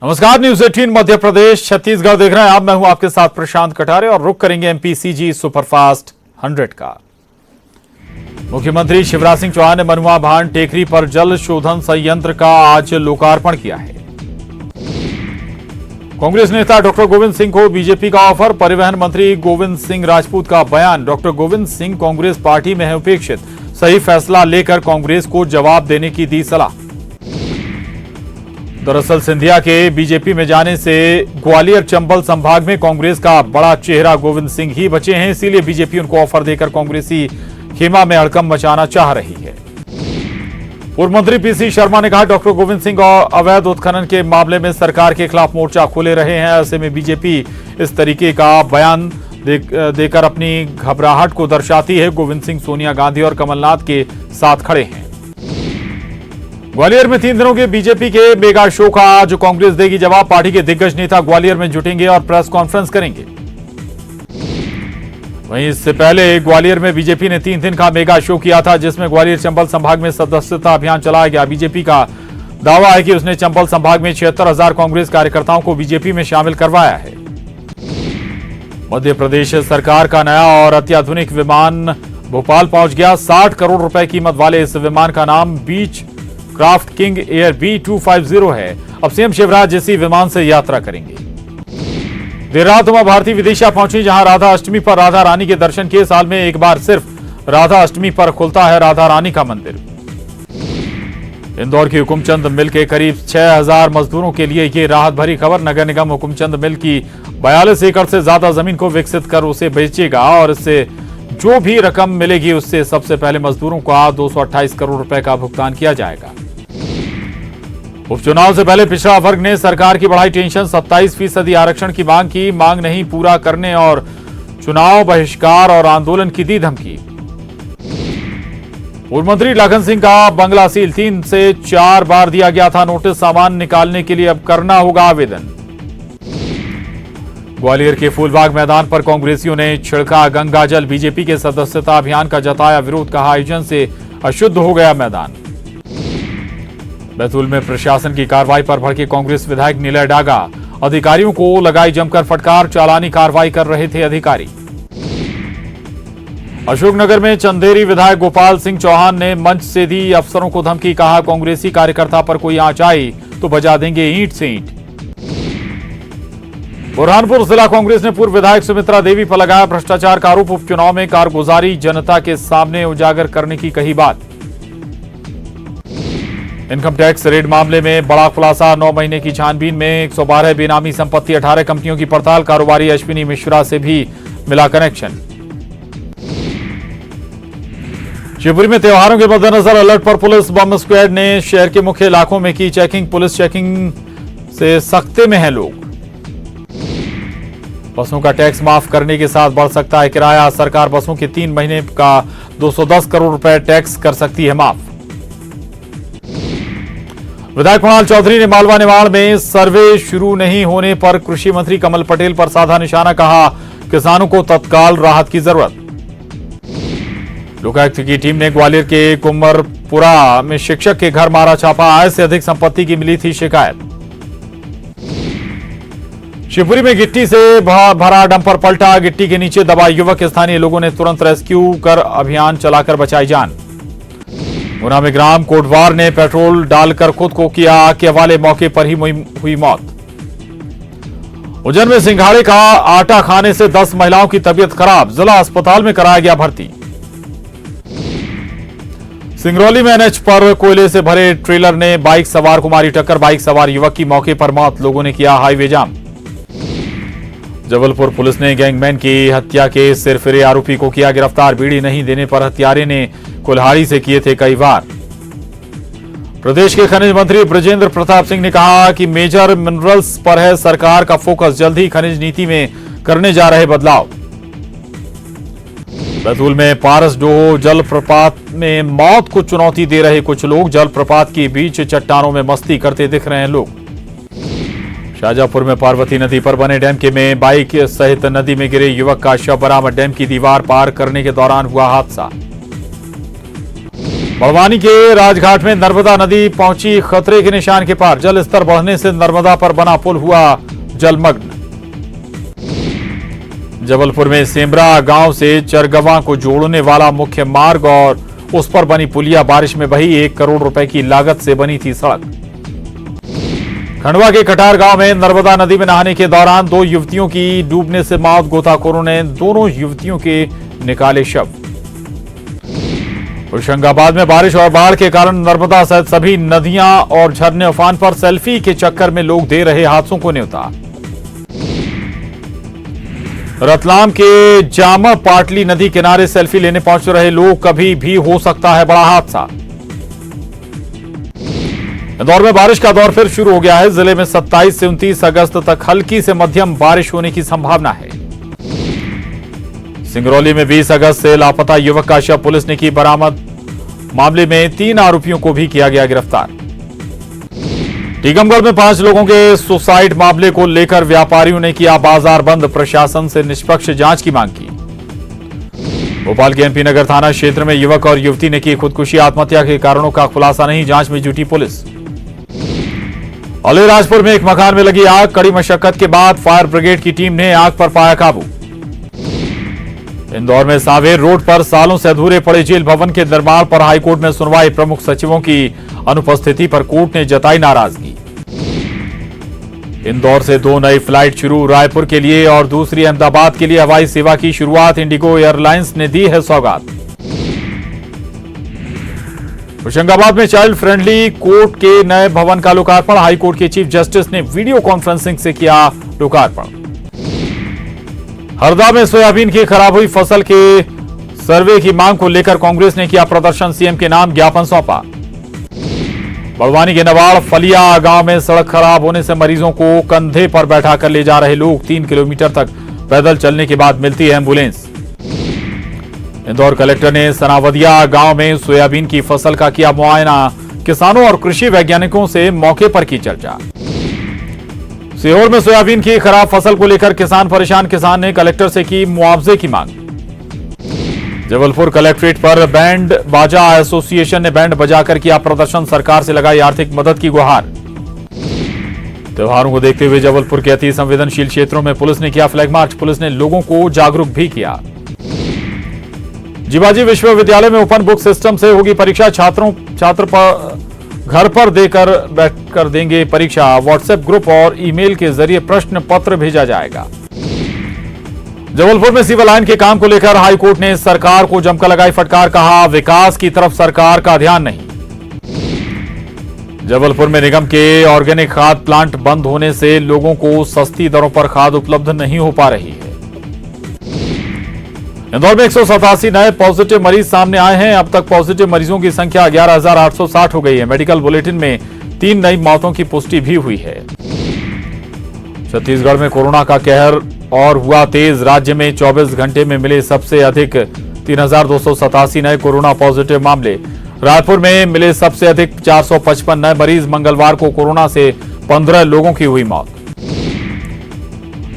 नमस्कार, न्यूज 18 मध्य प्रदेश छत्तीसगढ़ देख रहे हैं आप। मैं हूं आपके साथ प्रशांत कटारे और रुक करेंगे एमपीसीजी सुपरफास्ट 100 का। मुख्यमंत्री शिवराज सिंह चौहान ने मनुआ भान टेकरी पर जल शोधन संयंत्र का आज लोकार्पण किया है। कांग्रेस नेता डॉक्टर गोविंद सिंह को बीजेपी का ऑफर। परिवहन मंत्री गोविंद सिंह राजपूत का बयान। डॉक्टर गोविंद सिंह कांग्रेस पार्टी में है उपेक्षित, सही फैसला लेकर कांग्रेस को जवाब देने की दी सलाह। दरअसल सिंधिया के बीजेपी में जाने से ग्वालियर चंबल संभाग में कांग्रेस का बड़ा चेहरा गोविंद सिंह ही बचे हैं, इसीलिए बीजेपी उनको ऑफर देकर कांग्रेसी खेमा में हड़कंप मचाना चाह रही है। पूर्व मंत्री पीसी शर्मा ने कहा, डॉक्टर गोविंद सिंह और अवैध उत्खनन के मामले में सरकार के खिलाफ मोर्चा खोले रहे हैं। ऐसे में बीजेपी इस तरीके का बयान देकर अपनी घबराहट को दर्शाती है। गोविंद सिंह सोनिया गांधी और कमलनाथ के साथ खड़े हैं। ग्वालियर में 3 दिनों के बीजेपी के मेगा शो का आज कांग्रेस देगी जवाब। पार्टी के दिग्गज नेता ग्वालियर में जुटेंगे और प्रेस कॉन्फ्रेंस करेंगे। वहीं इससे पहले ग्वालियर में बीजेपी ने 3 दिन का मेगा शो किया था, जिसमें ग्वालियर चंबल संभाग में सदस्यता अभियान चलाया गया। बीजेपी का दावा है कि उसने चंबल संभाग में 76,000 कांग्रेस कार्यकर्ताओं को बीजेपी में शामिल करवाया है। मध्य प्रदेश सरकार का नया और अत्याधुनिक विमान भोपाल पहुंच गया। 60 करोड़ रुपए कीमत वाले इस विमान का नाम बीच क्राफ्ट किंग एयर B250 है। अब सीएम शिवराज इसी विमान से यात्रा करेंगे। देर रात उमा भारती विदिशा पहुंची, जहां राधा अष्टमी पर राधा रानी के दर्शन किए। साल में एक बार सिर्फ राधा अष्टमी पर खुलता है राधा रानी का मंदिर। इंदौर की हुकुमचंद मिल के करीब 6,000 मजदूरों के लिए ये राहत भरी खबर। नगर निगम हुकुमचंद मिल की 42 एकड़ से ज्यादा जमीन को विकसित कर उसे बेचेगा और इससे जो भी रकम मिलेगी उससे सबसे पहले मजदूरों को 228 करोड़ रुपए का भुगतान किया जाएगा। उपचुनाव से पहले पिछड़ा वर्ग ने सरकार की बढ़ाई टेंशन। 27% आरक्षण की मांग की। मांग नहीं पूरा करने और चुनाव बहिष्कार और आंदोलन की दी धमकी। पूर्व मंत्री लखन सिंह का बंगला सील 3 से 4 बार दिया गया था नोटिस। सामान निकालने के लिए अब करना होगा आवेदन। ग्वालियर के फूलबाग मैदान पर कांग्रेसियों ने छिड़का गंगाजल। बीजेपी के सदस्यता अभियान का जताया विरोध। कहा, आयोजन से अशुद्ध हो गया मैदान। बैतूल में प्रशासन की कार्रवाई पर भड़के कांग्रेस विधायक निलय डागा। अधिकारियों को लगाई जमकर फटकार। चालानी कार्रवाई कर रहे थे अधिकारी। अशोकनगर में चंदेरी विधायक गोपाल सिंह चौहान ने मंच से दी अफसरों को धमकी। कहा, कांग्रेसी कार्यकर्ता पर कोई आंच आई तो बजा देंगे ईंट से ईंट। बुरहानपुर जिला कांग्रेस ने पूर्व विधायक सुमित्रा देवी पर लगाया भ्रष्टाचार का आरोप। उपचुनाव में कारगुजारी जनता के सामने उजागर करने की कही बात। इनकम टैक्स रेड मामले में बड़ा खुलासा। 9 महीने की छानबीन में 112 बेनामी संपत्ति, 18 कंपनियों की पड़ताल। कारोबारी अश्विनी मिश्रा से भी मिला कनेक्शन। शिवपुरी में त्योहारों के मद्देनजर अलर्ट पर पुलिस। बम स्क्वाड ने शहर के मुख्य इलाकों में की चेकिंग। पुलिस चेकिंग से सख्ते में हैं लोग। बसों का टैक्स माफ करने के साथ बढ़ सकता है किराया। सरकार बसों के 3 महीने का 210 करोड़ रुपए टैक्स कर सकती है माफ। विधायक कुणाल चौधरी ने मालवा निमाड़ में सर्वे शुरू नहीं होने पर कृषि मंत्री कमल पटेल पर साधा निशाना। कहा, किसानों को तत्काल राहत की जरूरत। लोकायुक्त की टीम ने ग्वालियर के कुम्मरपुरा में शिक्षक के घर मारा छापा। आय से अधिक संपत्ति की मिली थी शिकायत। शिवपुरी में गिट्टी से भरा डंपर पलटा। गिट्टी के नीचे दबा युवक। स्थानीय लोगों ने तुरंत रेस्क्यू कर अभियान चलाकर बचाई जान। गुना में ग्राम कोटवार ने पेट्रोल डालकर खुद को किया आग के हवाले। मौके पर ही हुई मौत। उज्जैन में सिंघाड़े का आटा खाने से 10 महिलाओं की तबीयत खराब। जिला अस्पताल में कराया गया भर्ती। सिंगरौली में एनएच पर कोयले से भरे ट्रेलर ने बाइक सवार को मारी टक्कर। बाइक सवार युवक की मौके पर मौत। लोगों ने किया हाईवे जाम। जबलपुर पुलिस ने गैंगमैन की हत्या के सिरफिरे आरोपी को किया गिरफ्तार। बीड़ी नहीं देने पर हत्यारे ने कुल्हाड़ी से किए थे कई वार। प्रदेश के खनिज मंत्री बृजेंद्र प्रताप सिंह ने कहा कि मेजर मिनरल्स पर है सरकार का फोकस। जल्द ही खनिज नीति में करने जा रहे बदलाव। बैतूल में पारसडोह जलप्रपात में मौत को चुनौती दे रहे कुछ लोग। जलप्रपात के बीच चट्टानों में मस्ती करते दिख रहे हैं लोग। शाहजहांपुर में पार्वती नदी पर बने डैम के में बाइक सहित नदी में गिरे युवक का शव बरामद। डैम की दीवार पार करने के दौरान हुआ हादसा। बड़वानी के राजघाट में नर्मदा नदी पहुंची खतरे के निशान के पार। जल स्तर बढ़ने से नर्मदा पर बना पुल हुआ जलमग्न। जबलपुर में सेमरा गांव से चरगवा को जोड़ने वाला मुख्य मार्ग और उस पर बनी पुलिया बारिश में बही 1 करोड़ रुपए की लागत से बनी थी सड़क। खंडवा के कटार गांव में नर्मदा नदी में नहाने के दौरान 2 युवतियों की डूबने से मौत। गोताखोरों ने दोनों युवतियों के निकाले शव। होशंगाबाद में बारिश और बाढ़ के कारण नर्मदा सहित सभी नदियां और झरने उफान पर। सेल्फी के चक्कर में लोग दे रहे हादसों को न्योता। रतलाम के जामा पाटली नदी किनारे सेल्फी लेने पहुंच रहे लोग। कभी भी हो सकता है बड़ा हादसा। इंदौर में बारिश का दौर फिर शुरू हो गया है। जिले में 27 से 29 अगस्त तक हल्की से मध्यम बारिश होने की संभावना है। सिंगरौली में 20 अगस्त से लापता युवक का शव पुलिस ने की बरामद। मामले में 3 आरोपियों को भी किया गया गिरफ्तार। टीकमगढ़ में 5 लोगों के सुसाइड मामले को लेकर व्यापारियों ने किया बाजार बंद। प्रशासन से निष्पक्ष जांच की मांग की। भोपाल के एमपी नगर थाना क्षेत्र में युवक और युवती ने की खुदकुशी। आत्महत्या के कारणों का खुलासा नहीं, जांच में जुटी पुलिस। अलीराजपुर में एक मकान में लगी आग। कड़ी मशक्कत के बाद फायर ब्रिगेड की टीम ने आग पर पाया काबू। इंदौर में सावेर रोड पर सालों से अधूरे पड़े जेल भवन के निर्माण पर हाईकोर्ट में सुनवाई। प्रमुख सचिवों की अनुपस्थिति पर कोर्ट ने जताई नाराजगी। इंदौर से 2 नई फ्लाइट शुरू। रायपुर के लिए और दूसरी अहमदाबाद के लिए हवाई सेवा की शुरुआत। इंडिगो एयरलाइंस ने दी है सौगात। होशंगाबाद में चाइल्ड फ्रेंडली कोर्ट के नए भवन का लोकार्पण। हाईकोर्ट के चीफ जस्टिस ने वीडियो कॉन्फ्रेंसिंग से किया लोकार्पण। हरदा में सोयाबीन की खराब हुई फसल के सर्वे की मांग को लेकर कांग्रेस ने किया प्रदर्शन। सीएम के नाम ज्ञापन सौंपा। बड़वानी के नवाड़ फलिया गांव में सड़क खराब होने से मरीजों को कंधे पर बैठाकर ले जा रहे लोग। 3 किलोमीटर तक पैदल चलने के बाद मिलती है एम्बुलेंस। इंदौर कलेक्टर ने सनावदिया गांव में सोयाबीन की फसल का किया मुआयना। किसानों और कृषि वैज्ञानिकों से मौके पर की चर्चा। सीहोर में सोयाबीन की खराब फसल को लेकर किसान परेशान। किसान ने कलेक्टर से की मुआवजे की मांग। जबलपुर कलेक्ट्रेट पर बैंड बाजा एसोसिएशन ने बैंड बजाकर किया प्रदर्शन। सरकार से लगाई आर्थिक मदद की गुहार। त्योहारों को देखते हुए जबलपुर के अति संवेदनशील क्षेत्रों में पुलिस ने किया फ्लैग मार्च। पुलिस ने लोगों को जागरूक भी किया। जीवाजी विश्वविद्यालय में ओपन बुक सिस्टम से होगी परीक्षा। छात्र घर पर देकर बैठकर देंगे परीक्षा। व्हाट्सएप ग्रुप और ईमेल के जरिए प्रश्न पत्र भेजा जाएगा। जबलपुर में सिविल लाइन के काम को लेकर हाईकोर्ट ने सरकार को जमकर लगाई फटकार। कहा विकास की तरफ सरकार का ध्यान नहीं। जबलपुर में निगम के ऑर्गेनिक खाद प्लांट बंद होने से लोगों को सस्ती दरों पर खाद उपलब्ध नहीं हो पा रही है। इंदौर में 187 नए पॉजिटिव मरीज सामने आए हैं। अब तक पॉजिटिव मरीजों की संख्या 11,860 हो गई है। मेडिकल बुलेटिन में 3 नई मौतों की पुष्टि भी हुई है। छत्तीसगढ़ में कोरोना का कहर और हुआ तेज। राज्य में 24 घंटे में मिले सबसे अधिक 3,287 नए कोरोना पॉजिटिव मामले। रायपुर में मिले सबसे अधिक 455 नए मरीज। मंगलवार को कोरोना से 15 लोगों की हुई मौत।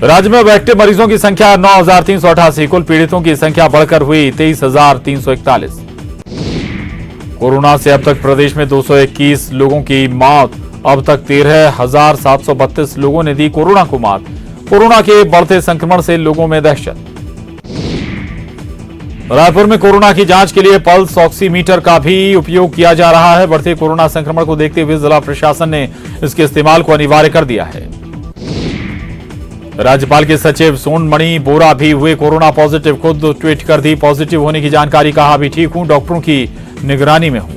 राज्य में एक्टिव मरीजों की संख्या 9,388। कुल पीड़ितों की संख्या बढ़कर हुई 23,341। कोरोना से अब तक प्रदेश में 221 लोगों की मौत। अब तक 13,732 लोगों ने दी कोरोना को मात। कोरोना के बढ़ते संक्रमण से लोगों में दहशत। रायपुर में कोरोना की जांच के लिए पल्स ऑक्सीमीटर का भी उपयोग किया जा रहा है। बढ़ते कोरोना संक्रमण को देखते हुए जिला प्रशासन ने इसके इस्तेमाल को अनिवार्य कर दिया है। राज्यपाल के सचिव सोनमणि बोरा भी हुए कोरोना पॉजिटिव। खुद ट्वीट कर दी पॉजिटिव होने की जानकारी। कहा अभी ठीक हूं, डॉक्टरों की निगरानी में हूं।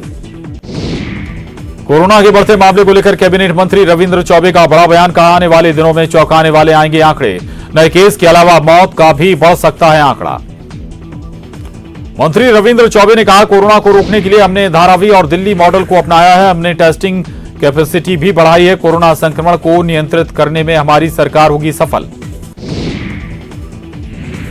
कोरोना के बढ़ते मामले को लेकर कैबिनेट मंत्री रविंद्र चौबे का बड़ा बयान। कहा आने वाले दिनों में चौंकाने वाले आएंगे आंकड़े। नए केस के अलावा मौत का भी बढ़ सकता है आंकड़ा। मंत्री रविंद्र चौबे ने कहा कोरोना को रोकने के लिए हमने धारावी और दिल्ली मॉडल को अपनाया है। हमने टेस्टिंग कैपेसिटी भी बढ़ाई है। कोरोना संक्रमण को नियंत्रित करने में हमारी सरकार होगी सफल।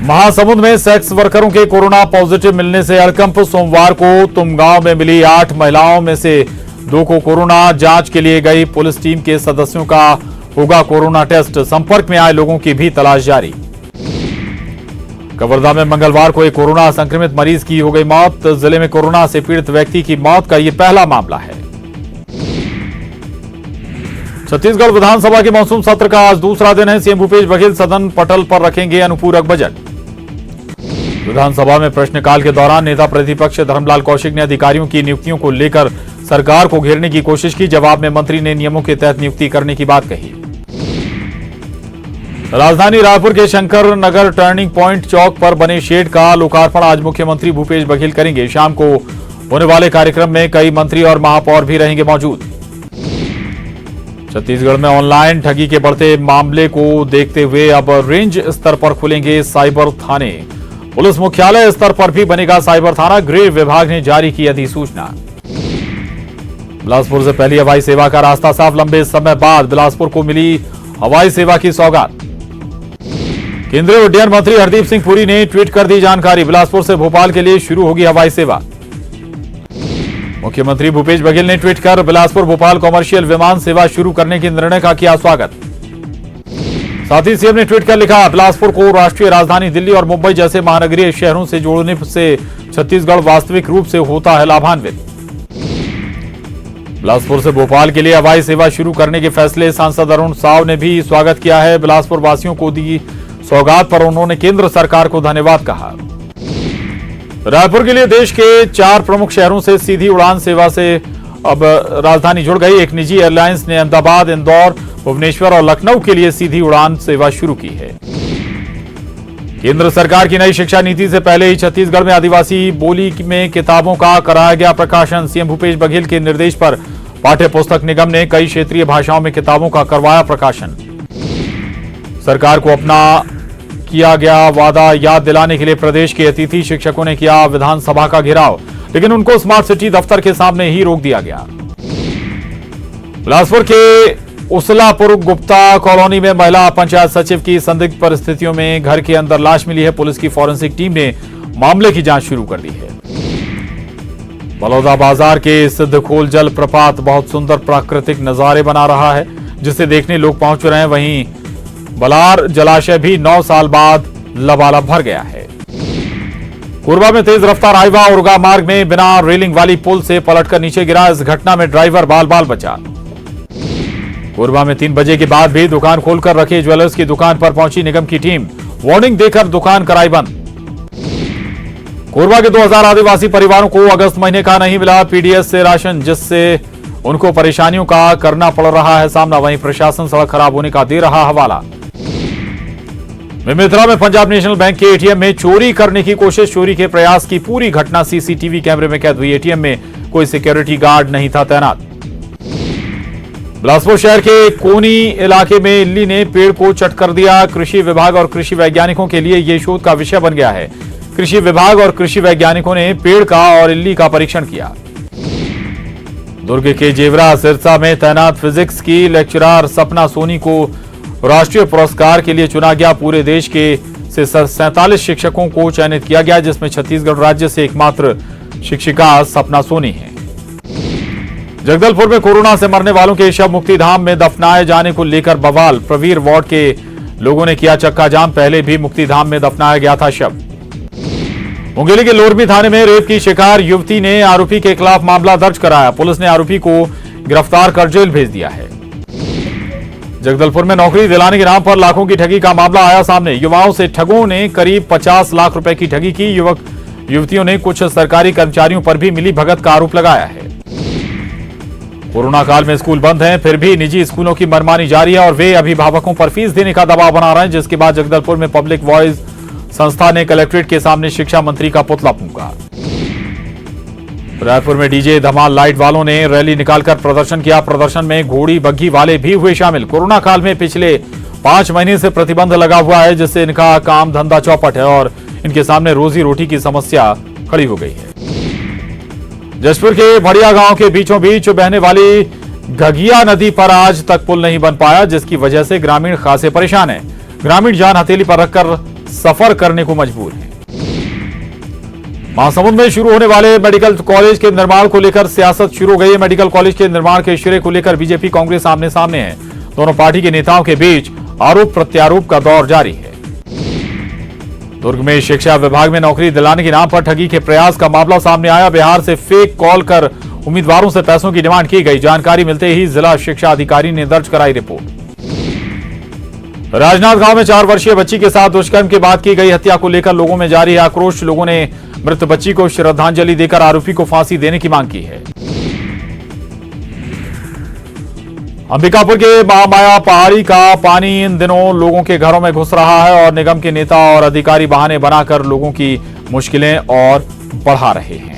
महासमुंद में सेक्स वर्करों के कोरोना पॉजिटिव मिलने से हड़कंप। सोमवार को तुमगांव में मिली 8 महिलाओं में से 2 को कोरोना। जांच के लिए गई पुलिस टीम के सदस्यों का होगा कोरोना टेस्ट। संपर्क में आए लोगों की भी तलाश जारी। कवर्धा में मंगलवार को एक कोरोना संक्रमित मरीज की हो गई मौत। जिले में कोरोना से पीड़ित व्यक्ति की मौत का यह पहला मामला है। छत्तीसगढ़ विधानसभा के मॉनसून सत्र का आज दूसरा दिन है। सीएम भूपेश बघेल सदन पटल पर रखेंगे अनुपूरक बजट। विधानसभा में प्रश्नकाल के दौरान नेता प्रतिपक्ष धर्मलाल कौशिक ने अधिकारियों की नियुक्तियों को लेकर सरकार को घेरने की कोशिश की। जवाब में मंत्री ने नियमों के तहत नियुक्ति करने की बात कही। राजधानी रायपुर के शंकर नगर टर्निंग पॉइंट चौक पर बने शेड का लोकार्पण आज मुख्यमंत्री भूपेश बघेल करेंगे। शाम को होने वाले कार्यक्रम में कई मंत्री और महापौर भी रहेंगे मौजूद। छत्तीसगढ़ में ऑनलाइन ठगी के बढ़ते मामले को देखते हुए अब रेंज स्तर पर खुलेंगे साइबर थाने। पुलिस मुख्यालय स्तर पर भी बनेगा साइबर थाना। गृह विभाग ने जारी की अधिसूचना। बिलासपुर से पहली हवाई सेवा का रास्ता साफ। लंबे समय बाद बिलासपुर को मिली हवाई सेवा की सौगात। केंद्रीय उड्डयन मंत्री हरदीप सिंह पुरी ने ट्वीट कर दी जानकारी। बिलासपुर से भोपाल के लिए शुरू होगी हवाई सेवा। मुख्यमंत्री भूपेश बघेल ने ट्वीट कर बिलासपुर भोपाल कॉमर्शियल विमान सेवा शुरू करने के निर्णय का किया स्वागत। साथ ही सीएम ने ट्वीट कर लिखा, बिलासपुर को राष्ट्रीय राजधानी दिल्ली और मुंबई जैसे महानगरीय शहरों से जोड़ने से छत्तीसगढ़ वास्तविक रूप से होता है लाभान्वित। बिलासपुर से भोपाल के लिए हवाई सेवा शुरू करने के फैसले सांसद अरुण साव ने भी स्वागत किया है। बिलासपुर वासियों को दी सौगात पर उन्होंने केंद्र सरकार को धन्यवाद कहा। रायपुर के लिए देश के 4 प्रमुख शहरों से सीधी उड़ान सेवा से अब राजधानी जुड़ गई। एक निजी एयरलाइंस ने अहमदाबाद, इंदौर, भुवनेश्वर और लखनऊ के लिए सीधी उड़ान सेवा शुरू की है। केंद्र सरकार की नई शिक्षा नीति से पहले ही छत्तीसगढ़ में आदिवासी बोली में किताबों का कराया गया प्रकाशन। सीएम भूपेश बघेल के निर्देश पर पाठ्य पुस्तक निगम ने कई क्षेत्रीय भाषाओं में किताबों का करवाया प्रकाशन। सरकार को अपना किया गया वादा याद दिलाने के लिए प्रदेश के अतिथि शिक्षकों ने किया विधानसभा का घेराव, लेकिन उनको स्मार्ट सिटी दफ्तर के सामने ही रोक दिया गया। बिलासपुर के उसलापुर गुप्ता कॉलोनी में महिला पंचायत सचिव की संदिग्ध परिस्थितियों में घर के अंदर लाश मिली है। पुलिस की फॉरेंसिक टीम ने मामले की जांच शुरू कर दी है। बलौदा बाजार के सिद्धखोल जल प्रपात बहुत सुंदर प्राकृतिक नजारे बना रहा है, जिसे देखने लोग पहुंच रहे हैं। वहीं बलार जलाशय भी 9 साल बाद लबालब भर गया है। कोरबा में तेज रफ्तार हाईवा उरगा मार्ग में बिना रेलिंग वाली पुल से पलटकर नीचे गिरा। इस घटना में ड्राइवर बाल बाल बचा। कोरबा में 3 बजे के बाद भी दुकान खोलकर रखे ज्वेलर्स की दुकान पर पहुंची निगम की टीम। वार्निंग देकर दुकान कराई बंद। कोरबा के 2000 आदिवासी परिवारों को अगस्त महीने का नहीं मिला पीडीएस से राशन, जिससे उनको परेशानियों का करना पड़ रहा है सामना। वहीं प्रशासन सड़क खराब होने का दे रहा हवाला। बेमेतरा में पंजाब नेशनल बैंक के एटीएम में चोरी करने की कोशिश। चोरी के प्रयास की पूरी घटना सीसीटीवी कैमरे में कैद हुई। एटीएम में कोई सिक्योरिटी गार्ड नहीं था तैनात। बिलासपुर शहर के कोनी इलाके में इल्ली ने पेड़ को चट कर दिया। कृषि विभाग और कृषि वैज्ञानिकों के लिए यह शोध का विषय बन गया है। कृषि विभाग और कृषि वैज्ञानिकों ने पेड़ का और इल्ली का परीक्षण किया। दुर्ग के जेवरा सिरसा में तैनात फिजिक्स की लेक्चरर सपना सोनी को राष्ट्रीय पुरस्कार के लिए चुना गया। पूरे देश के से 47 शिक्षकों को चयनित किया गया, जिसमें छत्तीसगढ़ राज्य से एकमात्र शिक्षिका सपना सोनी है। जगदलपुर में कोरोना से मरने वालों के शव मुक्तिधाम में दफनाए जाने को लेकर बवाल। प्रवीर वार्ड के लोगों ने किया चक्का जाम। पहले भी मुक्तिधाम में दफनाया गया था शव। मुंगेली के लोरमी थाने में रेप की शिकार युवती ने आरोपी के खिलाफ मामला दर्ज कराया। पुलिस ने आरोपी को गिरफ्तार कर जेल भेज दिया है। जगदलपुर में नौकरी दिलाने के नाम पर लाखों की ठगी का मामला आया सामने। युवाओं से ठगों ने करीब 50 लाख रुपए की ठगी की। युवतियों ने कुछ सरकारी कर्मचारियों पर भी मिली भगत का आरोप लगाया है। कोरोना काल में स्कूल बंद हैं, फिर भी निजी स्कूलों की मनमानी जारी है और वे अभिभावकों पर फीस देने का दबाव बना रहे हैं, जिसके बाद जगदलपुर में पब्लिक वॉइस संस्था ने कलेक्ट्रेट के सामने शिक्षा मंत्री का पुतला फूंका। रायपुर में डीजे धमाल लाइट वालों ने रैली निकालकर प्रदर्शन किया। प्रदर्शन में घोड़ी बग्घी वाले भी हुए शामिल। कोरोना काल में पिछले 5 महीने से प्रतिबंध लगा हुआ है, जिससे इनका काम धंधा चौपट है और इनके सामने रोजी रोटी की समस्या खड़ी हो गई है। जशपुर के भड़िया गांव के बीचों बीच बहने वाली घगिया नदी पर आज तक पुल नहीं बन पाया, जिसकी वजह से ग्रामीण खासे परेशान हैं। ग्रामीण जान हथेली पर रखकर सफर करने को मजबूर हैं। महासमुंद में शुरू होने वाले मेडिकल कॉलेज के निर्माण को लेकर सियासत शुरू हो गई है। मेडिकल कॉलेज के निर्माण के इशारे को लेकर बीजेपी कांग्रेस आमने सामने है। दोनों पार्टी के नेताओं के बीच आरोप प्रत्यारोप का दौर जारी है। दुर्ग में शिक्षा विभाग में नौकरी दिलाने के नाम पर ठगी के प्रयास का मामला सामने आया। बिहार से फेक कॉल कर उम्मीदवारों से पैसों की डिमांड की गई। जानकारी मिलते ही जिला शिक्षा अधिकारी ने दर्ज कराई रिपोर्ट। राजनांदगांव में 4 वर्षीय बच्ची के साथ दुष्कर्म के बाद की गई हत्या को लेकर लोगों में जारी है आक्रोश। लोगों ने मृत बच्ची को श्रद्धांजलि देकर आरोपी को फांसी देने की मांग की है। अंबिकापुर के महामाया पहाड़ी का पानी इन दिनों लोगों के घरों में घुस रहा है और निगम के नेता और अधिकारी बहाने बनाकर लोगों की मुश्किलें और बढ़ा रहे हैं।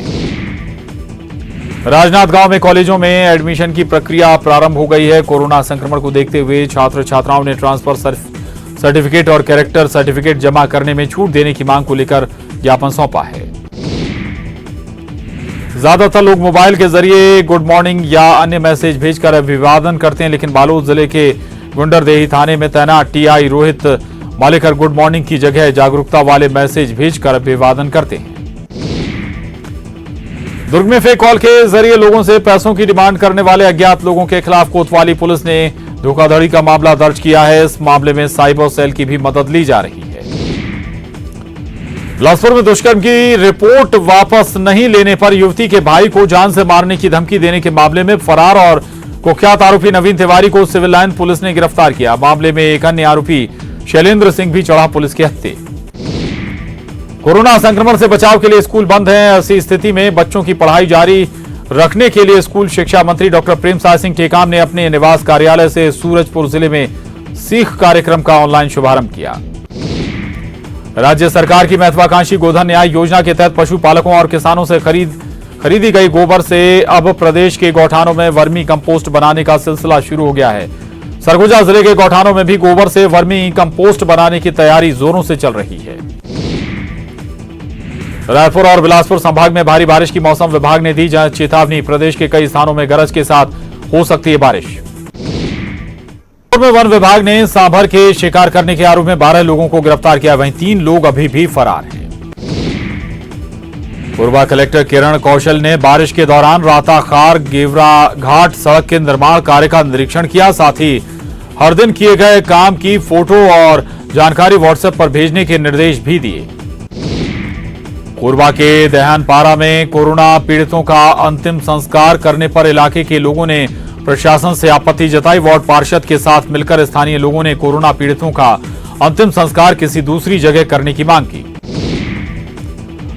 राजनांदगांव में कॉलेजों में एडमिशन की प्रक्रिया प्रारंभ हो गई है। कोरोना संक्रमण को देखते हुए छात्र छात्राओं ने ट्रांसफर सर्टिफिकेट और कैरेक्टर सर्टिफिकेट जमा करने में छूट देने की मांग को लेकर ज्ञापन सौंपा है। ज्यादातर लोग मोबाइल के जरिए गुड मॉर्निंग या अन्य मैसेज भेजकर अभिवादन करते हैं, लेकिन बालोद जिले के गुंडरदेही थाने में तैनात TI Rohit Malekar good morning की जगह जागरूकता वाले मैसेज भेजकर अभिवादन करते हैं। दुर्ग में फेक कॉल के जरिए लोगों से पैसों की डिमांड करने वाले अज्ञात लोगों के खिलाफ कोतवाली पुलिस ने धोखाधड़ी का मामला दर्ज किया है। इस मामले में साइबर सेल की भी मदद ली जा रही है। बिलासपुर में दुष्कर्म की रिपोर्ट वापस नहीं लेने पर युवती के भाई को जान से मारने की धमकी देने के मामले में फरार और कुख्यात आरोपी नवीन तिवारी को सिविल लाइन पुलिस ने गिरफ्तार किया। मामले में एक अन्य आरोपी शैलेंद्र सिंह भी चढ़ा पुलिस के हत्थे। कोरोना संक्रमण से बचाव के लिए स्कूल बंद हैं। ऐसी स्थिति में बच्चों की पढ़ाई जारी रखने के लिए स्कूल शिक्षा मंत्री डॉक्टर प्रेमसाय सिंह टेकाम ने अपने निवास कार्यालय से सूरजपुर जिले में सीख कार्यक्रम का ऑनलाइन शुभारंभ किया। राज्य सरकार की महत्वाकांक्षी गोधन न्याय योजना के तहत पशुपालकों और किसानों से खरीदी गई गोबर से अब प्रदेश के गौठानों में वर्मी कंपोस्ट बनाने का सिलसिला शुरू हो गया है। सरगुजा जिले के गौठानों में भी गोबर से वर्मी कंपोस्ट बनाने की तैयारी जोरों से चल रही है। रायपुर और बिलासपुर संभाग में भारी बारिश की मौसम विभाग ने दी चेतावनी। प्रदेश के कई स्थानों में गरज के साथ हो सकती है बारिश। में वन विभाग ने सांभर के शिकार करने के आरोप में 12 लोगों को गिरफ्तार किया। वहीं 3 लोग अभी भी फरार हैं। कोरबा कलेक्टर किरण कौशल ने बारिश के दौरान राताखार गेवरा घाट सड़क के निर्माण कार्य का निरीक्षण किया। साथ ही हर दिन किए गए काम की फोटो और जानकारी व्हाट्सएप पर भेजने के निर्देश भी दिए। कोरबा के दहनपारा में कोरोना पीड़ितों का अंतिम संस्कार करने पर इलाके के लोगों ने प्रशासन से आपत्ति जताई। वार्ड पार्षद के साथ मिलकर स्थानीय लोगों ने कोरोना पीड़ितों का अंतिम संस्कार किसी दूसरी जगह करने की मांग की।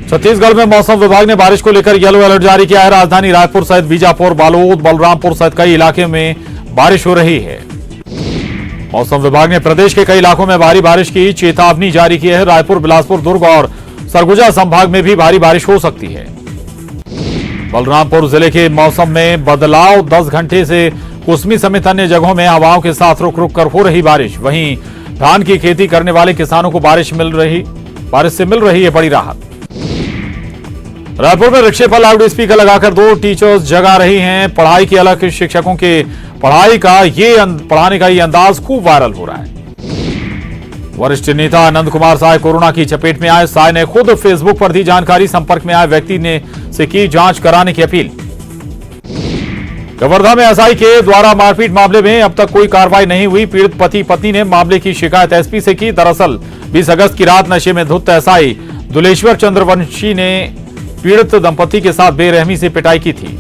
छत्तीसगढ़ में मौसम विभाग ने बारिश को लेकर येलो अलर्ट जारी किया है। राजधानी रायपुर सहित बीजापुर, बालोद, बलरामपुर सहित कई इलाके में बारिश हो रही है। मौसम विभाग ने प्रदेश के कई इलाकों में भारी बारिश की चेतावनी जारी की है। रायपुर, बिलासपुर, दुर्ग और सरगुजा संभाग में भी भारी बारिश हो सकती है। बलरामपुर जिले के मौसम में बदलाव, 10 घंटे से कुसमी समेत अन्य जगहों में हवाओं के साथ रुक रुक कर हो रही बारिश। वहीं धान की खेती करने वाले किसानों को बारिश से मिल रही है बड़ी राहत। रायपुर में रिक्शे पर लाउड स्पीकर लगाकर 2 टीचर्स जगा रही हैं पढ़ाई की अलग। शिक्षकों के पढ़ाने का ये अंदाज खूब वायरल हो रहा है। वरिष्ठ नेता आनंद कुमार साय कोरोना की चपेट में आए। साय ने खुद फेसबुक पर दी जानकारी। संपर्क में आए व्यक्ति ने से की जांच कराने की अपील। कवर्धा में एसआई के द्वारा मारपीट मामले में अब तक कोई कार्रवाई नहीं हुई। पीड़ित पति पत्नी ने मामले की शिकायत एसपी से की। दरअसल 20 अगस्त की रात नशे में धुत एसआई दुलेश्वर चंद्रवंशी ने पीड़ित दंपति के साथ बेरहमी से पिटाई की थी।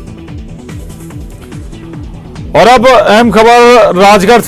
और अब अहम खबर राजगढ़